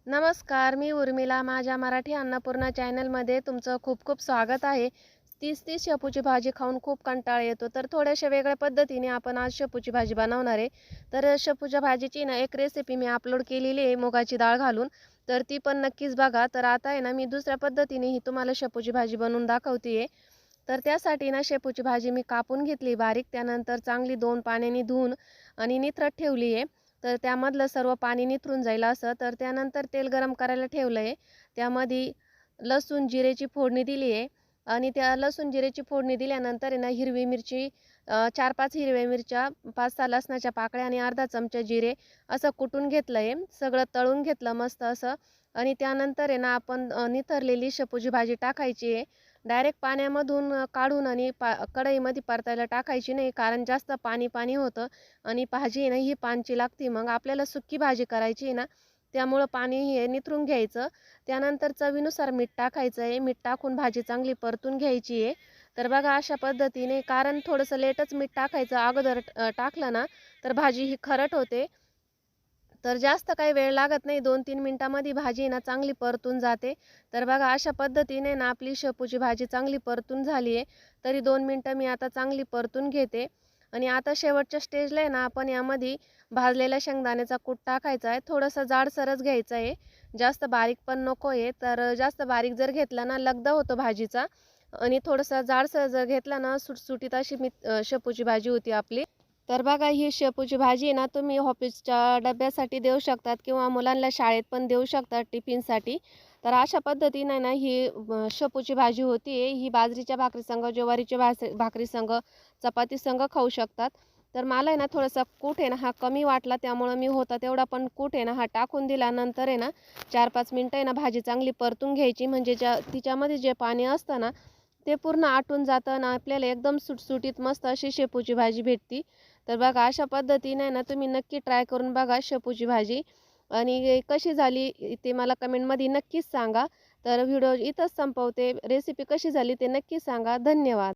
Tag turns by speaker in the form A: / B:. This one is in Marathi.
A: नमस्कार, मी उर्मिला. माझ्या मराठी अन्नपूर्णा चॅनलमध्ये तुमचं खूप खूप स्वागत आहे. तीच शेपूची भाजी खाऊन खूप कंटाळा येतो, तर थोड्याशा वेगळ्या पद्धतीने आपण आज शेपूची भाजी बनवणार आहे. तर शेपूच्या भाजीची ना एक रेसिपी मी अपलोड केलेली आहे मुगाची डाळ घालून, तर ती पण नक्कीच बघा. तर आता आहे ना, मी दुसऱ्या पद्धतीने ही तुम्हाला शेपूची भाजी बनवून दाखवते आहे. तर त्यासाठी ना शेपूची भाजी मी कापून घेतली बारीक, त्यानंतर चांगली 2 पाण्याने धुवून आणि निथरत ठेवली आहे. तर त्यामधलं सर्व पाणी निथरून जाईल असं. तर त्यानंतर तेल गरम करायला ठेवलं आहे. त्यामध्ये लसूण जिरेची फोडणी दिली आहे आणि त्या लसूण जिरेची फोडणी दिल्यानंतर आहे ना, हिरवी मिरची 4-5 हिरव्या मिरच्या, 5-6 लसणाच्या पाकळ्या आणि अर्धा चमचा जिरे असं कुटून घेतलं आहे. सगळं तळून घेतलं मस्त असं आणि त्यानंतर आहे ना, आपण निथरलेली शेपूची भाजी टाकायची आहे. डायरेक्ट पाण्यामधून काढून आणि कढईमध्ये परतायला टाकायची नाही, कारण जास्त पाणी होतं आणि भाजी आहे ना ही पानची लागते. मग आपल्याला सुक्की भाजी करायची आहे ना, त्यामुळं पाणी हे निथरून घ्यायचं. त्यानंतर चवीनुसार मीठ टाकायचं आहे. मीठ टाकून भाजी चांगली परतून घ्यायची आहे. तर बघा अशा पद्धतीने, कारण थोडंसं लेटच मीठ टाकायचं, अगोदर टाकलं ना तर भाजी ही खरट होते. तर जास्त काही वेळ लागत नाही, 2-3 मिनिटांमध्ये भाजी ना चांगली परतून जाते. तर बघा अशा पद्धतीने ना आपली शेपूची भाजी चांगली परतून झाली आहे. तरी 2 मिनिटं मी आता चांगली परतून घेते आणि आता शेवटच्या स्टेजला आहे ना, आपण यामध्ये भाजलेल्या शेंगदाण्याचा कूट टाकायचा आहे. थोडंसं जाडसरच घ्यायचं आहे, जास्त बारीक पण नको आहे. तर जास्त बारीक जर घेतला ना लगदा होतो भाजीचा आणि थोडंसं जाडसर जर घेतला ना सुटसुटीत अशी शेपूची भाजी होती आपली. तर बघा ही शेपूची भाजी आहे ना, तुम्ही ऑफिसच्या डब्यासाठी देऊ शकतात किंवा मुलांना शाळेत पण देऊ शकतात टिफिनसाठी. तर अशा पद्धतीने ना ही शेपूची भाजी होती आहे. ही बाजरीच्या भाकरीसंग, ज्वारीच्या भाकरीसंग, चपातीसंग खाऊ शकतात. तर मला आहे ना थोडासा कूट आहे ना हा कमी वाटला, त्यामुळं मी होता तेवढा पण कूट आहे ना हा टाकून दिला. नंतर आहे ना 4-5 मिनिटं आहे ना भाजी चांगली परतून घ्यायची, म्हणजे तिच्यामध्ये जे पाणी असतं ना ते पूर्ण आटून जातं आणि आपल्याला एकदम सुटसुटीत मस्त अशी शेपूची भाजी भेटती. तर बघा अशा पद्धतीने ना तुम्ही नक्की ट्राय करून बघा शेपूची भाजी आणि कशी झाली ते मला कमेंटमध्ये नक्कीच सांगा. तर व्हिडिओ इथंच संपवते. रेसिपी कशी झाली ते नक्की सांगा. धन्यवाद.